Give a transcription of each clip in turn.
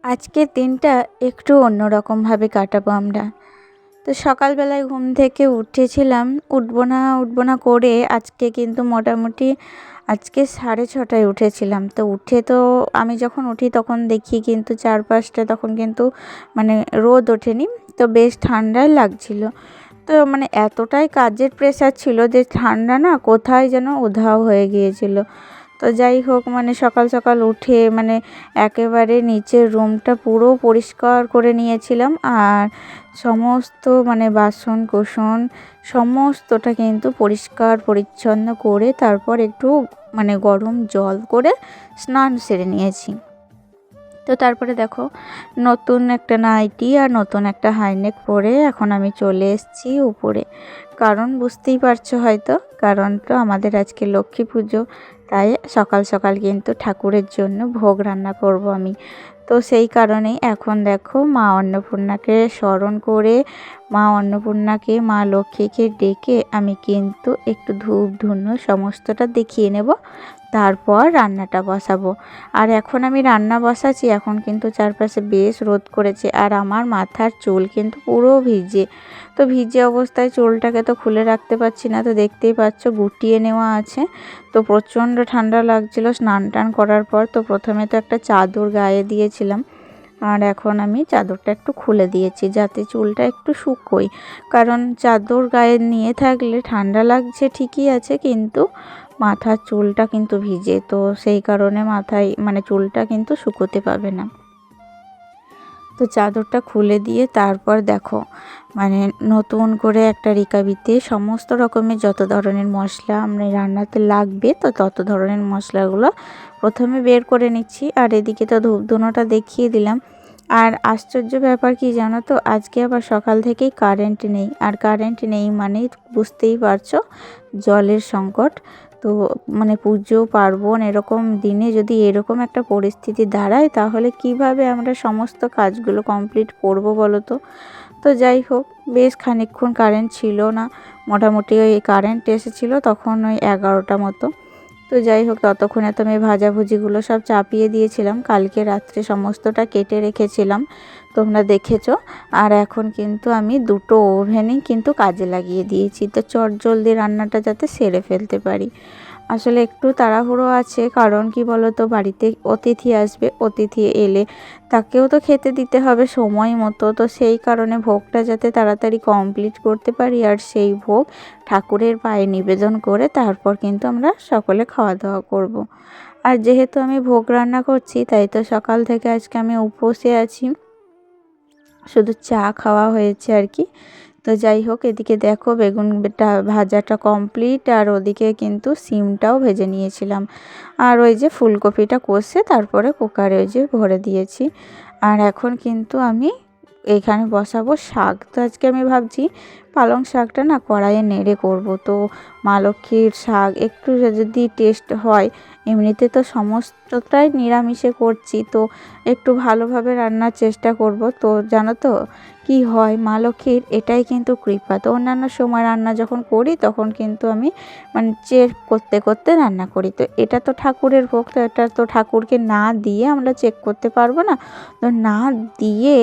আজকের দিনটা একটু অন্যরকমভাবে কাটাবো আমরা। তো সকালবেলায় ঘুম থেকে উঠেছিলাম, উঠবো না করে আজকে কিন্তু মোটামুটি আজকে 6:30টায় উঠেছিলাম। তো উঠে তো আমি যখন উঠি তখন দেখি কিন্তু চারপাশটা তখন কিন্তু মানে রোদ ওঠেনি। তো বেশ ঠান্ডাই লাগছিল। তো মানে এতটাই কাজের প্রেশার ছিল যে ঠান্ডা না কোথায় যেন উধাও হয়ে গিয়েছিল। তো যাই হোক মানে সকাল সকাল উঠে মানে একেবারে নিচের রুমটা পুরো পরিষ্কার করে নিয়েছিলাম, আর সমস্ত মানে বাসন কোসন সমস্তটা কিন্তু পরিষ্কার পরিচ্ছন্ন করে তারপর একটু মানে গরম জল করে স্নান সেরে নিয়েছি। তো তারপরে দেখো নতুন একটা নাইটি আর নতুন একটা হাইনেক পরে এখন আমি চলে এসেছি উপরে। কারণ বুঝতেই পারছো হয়তো, কারণ তো আমাদের আজকে লক্ষ্মী পুজো, তাই সকাল সকাল কিন্তু ঠাকুরের জন্য ভোগ রান্না করব আমি। তো সেই কারণেই এখন দেখো মা অন্নপূর্ণাকে স্মরণ করে মা অন্নপূর্ণাকে মা লক্ষ্মীকে ডেকে আমি কিন্তু একটু ধূপ ধুনো সমস্তটা দেখিয়ে নেব, তারপর রান্নাটা বসাবো। আর এখন আমি রান্না বসাচ্ছি, এখন কিন্তু চারপাশে বেশ রোদ করেছে আর আমার মাথার চুল কিন্তু পুরো ভিজে। তো ভিজে অবস্থায় চুলটাকে তো খুলে রাখতে পারছি না, তো দেখতেই পাচ্ছ গুটিয়ে নেওয়া আছে। তো প্রচণ্ড ঠান্ডা লাগছিল স্নান টান করার পর। তো প্রথমে তো একটা চাদর গায়ে দিয়েছিলাম, আর এখন আমি চাদরটা একটু খুলে দিয়েছি যাতে চুলটা একটু শুকোয়। কারণ চাদর গায়ে নিয়ে থাকলে ঠান্ডা লাগছে ঠিকই আছে, কিন্তু মাথার চুলটা কিন্তু ভিজে, তো সেই কারণে মাথায় মানে চুলটা কিন্তু শুকোতে পারবে না। তো চাদরটা খুলে দিয়ে তারপর দেখো মানে নতুন করে একটা রিকাবিতে সমস্ত রকমের যত ধরনের মশলা আমরা রান্নাতে লাগবে তো তত ধরনের মশলাগুলো প্রথমে বের করে নিচ্ছি। আর এদিকে তো ধূপধুনোটা দেখিয়ে দিলাম। আর আশ্চর্য ব্যাপার কি জানো তো, আজকে আবার সকাল থেকেই কারেন্ট নেই, আর কারেন্ট নেই মানে বুঝতেই পারছো জলের সংকট। তো মানে পুজো পার্বণ এরকম দিনে যদি এরকম একটা পরিস্থিতি দাঁড়ায় তাহলে কিভাবে আমরা সমস্ত কাজগুলো কমপ্লিট করব বলো তো। তো যাই হোক বেশ খানিকক্ষণ কারেন্ট ছিল না, মোটামুটি ওই কারেন্ট এসেছিলো তখন ওই 11টা মতো। তো যাই হোক ততক্ষণে তো আমি ভাজাভুজিগুলো সব চাপিয়ে দিয়েছিলাম, কালকে রাত্রে সমস্তটা কেটে রেখেছিলাম, তোমরা দেখেছো। আর এখন কিন্তু আমি দুটো ওভেনই কিন্তু কাজে লাগিয়ে দিয়েছি, তো চটজলদি রান্নাটা যাতে সেরে ফেলতে পারি। আসলে একটু তাড়াহুড়ো আছে, কারণ কি বলো তো বাড়িতে অতিথি আসবে, অতিথি এলে তাকেও তো খেতে দিতে হবে সময় মতো। তো সেই কারণে ভোগটা যাতে তাড়াতাড়ি কমপ্লিট করতে পারি, আর সেই ভোগ ঠাকুরের পায়ে নিবেদন করে তারপর কিন্তু আমরা সকলে খাওয়া দাওয়া করব। আর যেহেতু আমি ভোগ রান্না করছি তাই তো সকাল থেকে আজকে আমি উপোসে আছি, শুধু চা খাওয়া হয়েছে আর কি। তো যাই হোক এদিকে দেখো বেগুনটা ভাজাটা কমপ্লিট, আর ওদিকে কিন্তু সিমটাও ভেজে নিয়েছিলাম। আর ওই যে ফুলকপিটা কষে তারপরে কুকারে ওই যে ভরে দিয়েছি। আর এখন কিন্তু আমি এইখানে বসাবো শাক। তো আজকে আমি ভাবছি পালং শাকটা না কড়াইয়ে নেড়ে করব। তো মা লক্ষ্মীর শাক একটু যদি টেস্ট হয়, এমনিতে তো সমস্তটাই নিরামিষে করছি, তো একটু ভালোভাবে রান্নার চেষ্টা করব। তো জানো তো কি হয়, মা লক্ষ্মীর এটাই কিন্তু কৃপা। তো অন্যান্য সময় রান্না যখন করি তখন কিন্তু আমি মানে চেক করতে করতে রান্না করি, তো এটা তো ঠাকুরের ভোগ, তো এটা তো ঠাকুরকে না দিয়ে আমরা চেক করতে পারবো না। তো না দিয়ে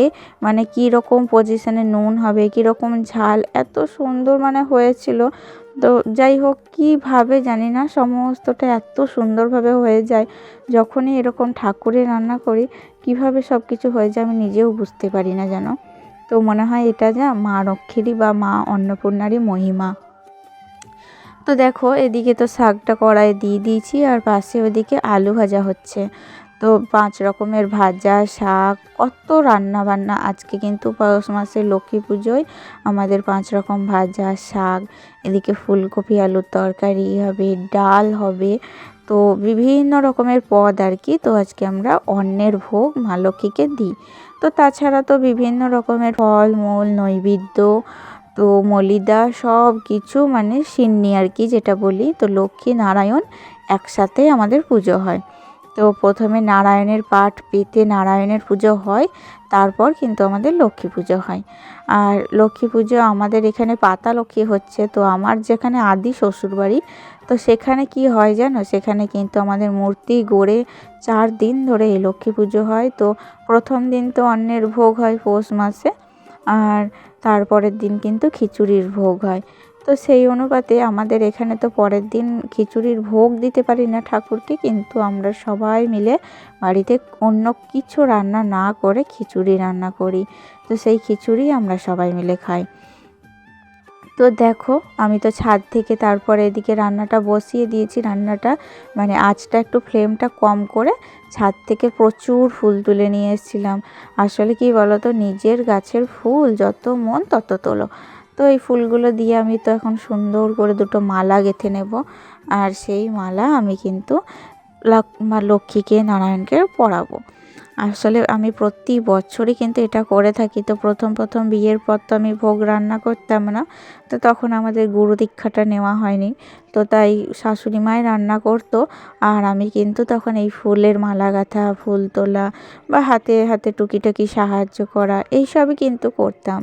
মানে কী রকম পজিশানে নুন হবে, কী রকম ঝাল, এত সুন্দর মানে হয়েছিল। তো যাই হোক কীভাবে জানি না সমস্তটা এত সুন্দরভাবে হয়ে যায়, যখনই এরকম ঠাকুরের রান্না করি কিভাবে সব কিছু হয়ে যায় আমি নিজেও বুঝতে পারি না যেন। তো মনে হয় এটা যা মা লক্ষ্মীরই বা মা অন্নপূর্ণারই মহিমা। তো দেখো এদিকে তো শাকটা কড়াইয়ে দিয়ে দিয়েছি, আর পাশে ওদিকে আলু ভাজা হচ্ছে। তো 5 রকমের ভাজা শাক কত রান্না বান্না, আজকে কিন্তু পৌষ মাসের লক্ষ্মী পুজোয় আমাদের 5 রকম ভাজা শাক, এদিকে ফুলকপি আলুর তরকারি হবে, ডাল হবে, তো বিভিন্ন রকমের পদ আর কি। তো আজকে আমরা অন্নের ভোগ মা লক্ষ্মীকে দিই। তো তাছাড়া তো বিভিন্ন রকমের ফল মূল নৈবেদ্য, তো মলিদা সব কিছু মানে সিন্নি আর কি যেটা বলি। তো লক্ষ্মী নারায়ণ একসাথে আমাদের পুজো হয়। তো প্রথমে নারায়ণের পাঠ পেতে নারায়ণের পুজো হয়, তারপর কিন্তু আমাদের লক্ষ্মী পুজো হয়। আর লক্ষ্মী পুজো আমাদের এখানে পাতা লক্ষ্মী হচ্ছে, তো আমার যেখানে আদি শ্বশুরবাড়ি তো সেখানে কি হয় জানো, সেখানে কিন্তু আমাদের মূর্তি গড়ে 4 দিন ধরে এই লক্ষ্মী পুজো হয়। তো প্রথম দিন তো অন্নের ভোগ হয় পৌষ মাসে, আর তারপরের দিন কিন্তু খিচুড়ির ভোগ হয়। তো সেই অনুপাতে আমাদের এখানে তো পরের দিন খিচুড়ির ভোগ দিতে পারি না ঠাকুরকে, কিন্তু আমরা সবাই মিলে বাড়িতে অন্য কিছু রান্না না করে খিচুড়ি রান্না করি। তো সেই খিচুড়ি আমরা সবাই মিলে খাই। তো দেখো আমি তো ছাদ থেকে তারপরে এদিকে রান্নাটা বসিয়ে দিয়েছি। রান্নাটা মানে আঁচটা একটু ফ্লেমটা কম করে ছাদ থেকে প্রচুর ফুল তুলে নিয়ে এসেছিলাম। আসলে কি বলো তো, নিজের গাছের ফুল যত মন তত তোলো। তো এই ফুলগুলো দিয়ে আমি তো এখন সুন্দর করে দুটো মালা গেঁথে নেব। আর সেই মালা আমি কিন্তু মা লক্ষ্মীকে নারায়ণকে পরাবো। আসলে আমি প্রতি বছরই কিন্তু এটা করে থাকি। তো প্রথম বিয়ের পর তো আমি ভোগ রান্না করতাম না, তো তখন আমাদের গুরু দীক্ষাটা নেওয়া হয়নি। তো তাই শাশুড়ি মাই রান্না করতো, আর আমি কিন্তু তখন এই ফুলের মালা গাঁথা, ফুল তোলা বা হাতে হাতে টুকিটাকি সাহায্য করা এইসবই কিন্তু করতাম।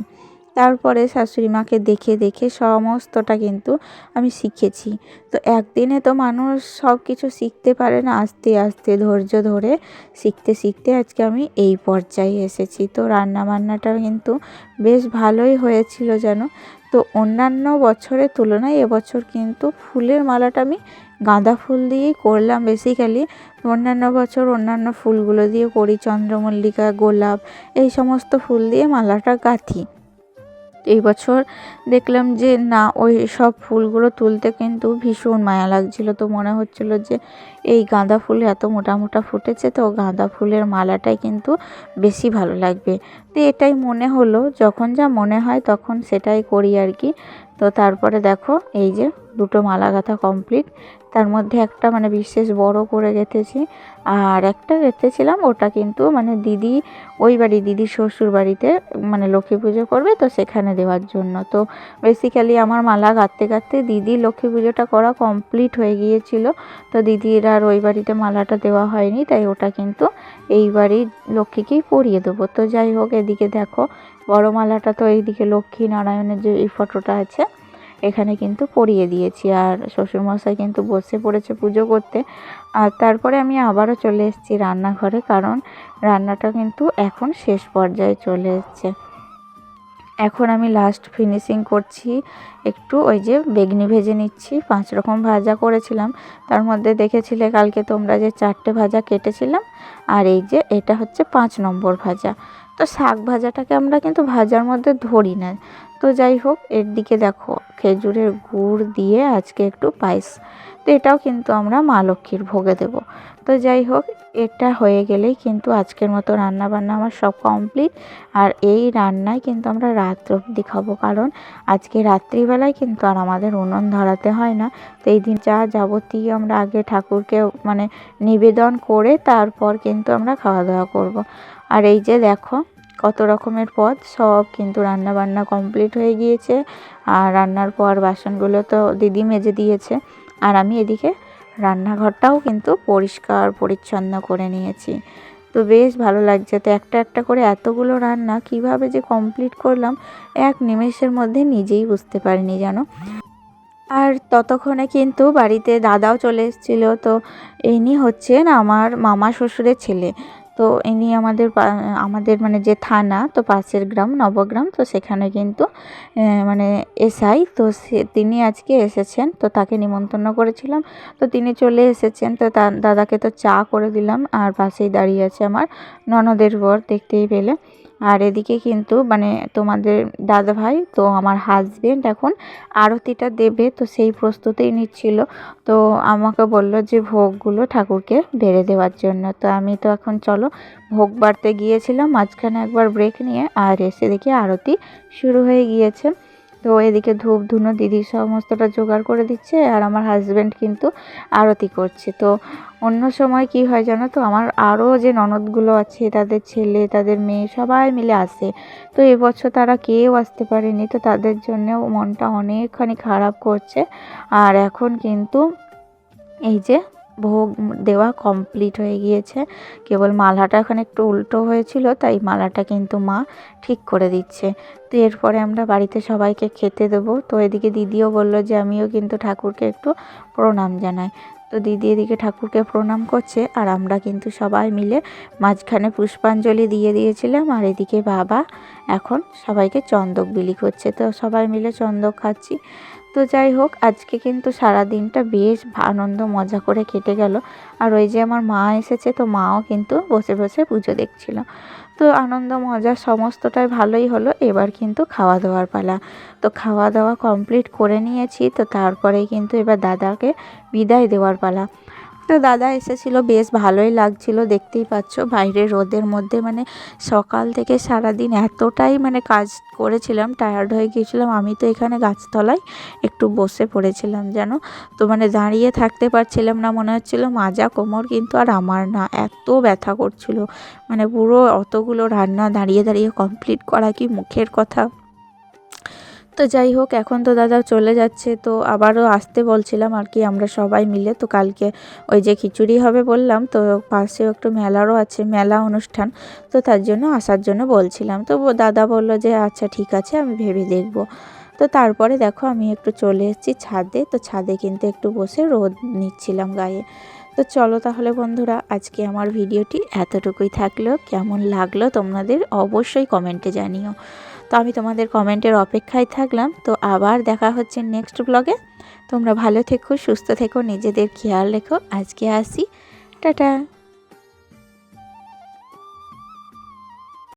তারপরে শাশুড়ি মাকে দেখে দেখে সমস্তটা কিন্তু আমি শিখেছি। তো একদিনে তো মানুষ সব কিছু শিখতে পারে না, আস্তে আস্তে ধৈর্য ধরে শিখতে শিখতে আজকে আমি এই পর্যায়ে এসেছি। তো রান্নাবান্নাটা কিন্তু বেশ ভালোই হয়েছিল যেন। তো অন্যান্য বছরের তুলনায় এবছর কিন্তু ফুলের মালাটা আমি গাঁদা ফুল দিয়েই করলাম বেসিক্যালি। অন্যান্য বছর অন্যান্য ফুলগুলো দিয়ে করি, চন্দ্রমল্লিকা, গোলাপ, এই সমস্ত ফুল দিয়ে মালাটা গাঁথি। এই বছর দেখলাম যে না, ওই সব ফুলগুলো তুলতে কিন্তু ভীষণ মায়া লাগছিল। তো মনে হচ্ছিল যে এই গাঁদা ফুল এত মোটা মোটা ফুটেছে, তো গাঁদা ফুলের মালাটাই কিন্তু বেশি ভালো লাগবে। তো এটাই মনে হলো, যখন যা মনে হয় তখন সেটাই করি আর কি। তো তারপরে দেখো এই যে দুটো মালা গাঁথা কমপ্লিট। তার মধ্যে একটা মানে বিশেষ বড় করে গেঁথেছি, আর একটা গেঁথেছিলাম ওটা কিন্তু মানে দিদি ওই বাড়ি, দিদির শ্বশুর বাড়িতে মানে লক্ষ্মী পুজো করবে, তো সেখানে দেওয়ার জন্য। তো বেসিক্যালি আমার মালা গাঁথতে গাঁথতে দিদির লক্ষ্মী পুজোটা করা কমপ্লিট হয়ে গিয়েছিল। তো দিদির আর ওই বাড়িতে মালাটা দেওয়া হয়নি, তাই ওটা কিন্তু এই বাড়ির লক্ষ্মীকেই পরিয়ে দেবো। তো যাই হোক, এদিকে দেখো বড় মালাটা তো এইদিকে লক্ষ্মী নারায়ণের যে এই ফটোটা আছে এখানে কিন্তু পরিয়ে দিয়েছি, আর শ্বশুরমশাই কিন্তু বসে পড়েছে পুজো করতে। আর তারপরে আমি আবারও চলে এসেছি রান্নাঘরে, কারণ রান্নাটা কিন্তু এখন শেষ পর্যায়ে চলে এসছে। এখন আমি লাস্ট ফিনিশিং করছি, একটু ওই যে বেগনি ভেজে নিচ্ছি। 5 রকম ভাজা করেছিলাম, তার মধ্যে দেখেছিলে কালকে তোমরা যে 4টে ভাজা কেটেছিলাম, আর এই যে এটা হচ্ছে 5 নম্বর ভাজা। তো শাক ভাজাটাকে আমরা কিন্তু ভাজার মধ্যে ধরি না। তো যাই হোক, এর দিকে দেখো খেজুরের গুড় দিয়ে আজকে একটু পায়েস, তো এটাও কিন্তু আমরা মা লক্ষ্মীর ভোগে দেব। তো যাই হোক, এটা হয়ে গেলেই কিন্তু আজকের মতো রান্নাবান্না আমার সব কমপ্লিট। আর এই রান্নায় কিন্তু আমরা রাত অবধি খাবো, কারণ আজকে রাত্রিবেলায় কিন্তু আর আমাদের উনুন ধরাতে হয় না। তো এই দিন যা যাবতীয় আমরা আগে ঠাকুরকে মানে নিবেদন করে তারপর কিন্তু আমরা খাওয়া দাওয়া করব। আর এই যে দেখো কত রকমের পদ, সব কিন্তু রান্না বান্না কমপ্লিট হয়ে গিয়েছে। আর রান্নার পর বাসনগুলো তো দিদি মেজে দিয়েছে, আর আমি এদিকে রান্নাঘরটাও কিন্তু পরিষ্কার পরিচ্ছন্ন করে নিয়েছি। তো বেশ ভালো লাগছে। তো একটা একটা করে এতগুলো রান্না কিভাবে যে কমপ্লিট করলাম এক নিমেষের মধ্যে নিজেই বুঝতে পারিনি জানো। আর ততক্ষণে কিন্তু বাড়িতে দাদাও চলে এসেছিলো। তো ইনি হচ্ছেন আমার মামা শ্বশুরের ছেলে। তো ইনি আমাদের মানে যে থানা, তো পাশের গ্রাম নবগ্রাম, তো সেখানে কিন্তু মানে এসআই। তো তিনি আজকে এসেছেন, তো তাকে নিমন্ত্রণ করেছিলাম, তো তিনি চলে এসেছেন। তো তার দাদাকে তো চা করে দিলাম, আর পাশেই দাঁড়িয়ে আছে আমার ননদের বর, দেখতেই পেলে। আর এদিকে কিন্তু মানে তোমাদের দাদাভাই তো আমার হাজবেন্ড এখন আরতিটা দেবে, তো সেই প্রস্তুতি নিচ্ছিল। তো আমাকে বলল যে ভোগগুলো ঠাকুরকে বেড়ে দেওয়ার জন্য। তো আমি তো এখন চলো ভোগ বাড়তে গিয়েছিলাম, মাঝখানে একবার ব্রেক নিয়ে, আর এসে দেখি আরতি শুরু হয়ে গিয়েছে। তো এদিকে ধূপ ধুনো দিদি সমস্তটা জোগাড় করে দিচ্ছে, আর আমার হাজব্যান্ড কিন্তু আরতি করছে। তো অন্য সময় কি হয় জানো তো, আমার আরও যে ননদগুলো আছে তাদের ছেলে তাদের মেয়ে সবাই মিলে আসে। তো এবছর তারা কেউ আসতে পারেনি, তো তাদের জন্যেও মনটা অনেকখানি খারাপ করছে। আর এখন কিন্তু এই যে ভোগ দেওয়া কমপ্লিট হয়ে গিয়েছে, কেবল মালাটা ওখানে একটু উল্টো হয়েছিল, তাই মালাটা কিন্তু মা ঠিক করে দিচ্ছে। তো এরপরে আমরা বাড়িতে সবাইকে খেতে দেবো। তো এদিকে দিদিও বললো যে আমিও কিন্তু ঠাকুরকে একটু প্রণাম জানাই। তো দিদি এদিকে ঠাকুরকে প্রণাম করছে, আর আমরা কিন্তু সবাই মিলে মাঝখানে পুষ্পাঞ্জলি দিয়ে দিয়েছিলাম। আর এদিকে বাবা এখন সবাইকে চন্দক বিলি করছে, তো সবাই মিলে চন্দক খাচ্ছি। তো যাই হোক, আজকে কিন্তু সারা দিনটা বেশ আনন্দ মজা করে কেটে গেল। আর ওই যে আমার মা এসেছে, তো মাও কিন্তু বসে বসে পুজো দেখছিল। তো আনন্দ মজা সমস্তটাই ভালোই হলো। এবার কিন্তু খাওয়া দাওয়ার পালা। তো খাওয়া দাওয়া কমপ্লিট করে নিয়েছি, তো তারপরেই কিন্তু এবার দাদাকে বিদায় দেওয়ার পালা। তো দাদা এসেছিল, বেশ ভালোই লাগছিল। দেখতেই পাচ্ছ বাইরে রোদের মধ্যে, মানে সকাল থেকে সারাদিন এতটাই মানে কাজ করেছিলাম, টায়ার্ড হয়ে গিয়েছিলাম। আমি তো এখানে গাছতলায় একটু বসে পড়েছিলাম যেন, তো মানে দাঁড়িয়ে থাকতে পারছিলাম না, মনে হচ্ছিল মাজা কোমর কিন্তু আর আমার না, এত ব্যথা করছিল। মানে পুরো অতগুলো রান্না দাঁড়িয়ে দাঁড়িয়ে কমপ্লিট করা কি মুখের কথা। তো যাই হোক, এখন তো দাদা চলে যাচ্ছে, তো আবারও আসতে বলছিলাম আর কি আমরা সবাই মিলে। তো কালকে ওই যে খিচুড়ি হবে বললাম, তো পাশেও একটু মেলারও আছে, মেলা অনুষ্ঠান, তো তার জন্য আসার জন্য বলছিলাম। তো দাদা বলল যে আচ্ছা ঠিক আছে, আমি ভেবে দেখব। তো তারপরে দেখো আমি একটু চলে এসেছি ছাদে। তো ছাদে কিন্তু একটু বসে রোদ নিচ্ছিলাম গায়ে। তো চলো তাহলে বন্ধুরা, আজকে আমার ভিডিওটি এতটুকুই থাকলো। কেমন লাগলো তোমাদের অবশ্যই কমেন্টে জানিও। তো আমি তোমাদের কমেন্টের অপেক্ষায় থাকলাম। তো আবার দেখা হচ্ছে নেক্সট ব্লগে। তোমরা ভালো থেকো, সুস্থ থেকো, নিজেদের খেয়াল রেখো। আজকে আসি, টাটা।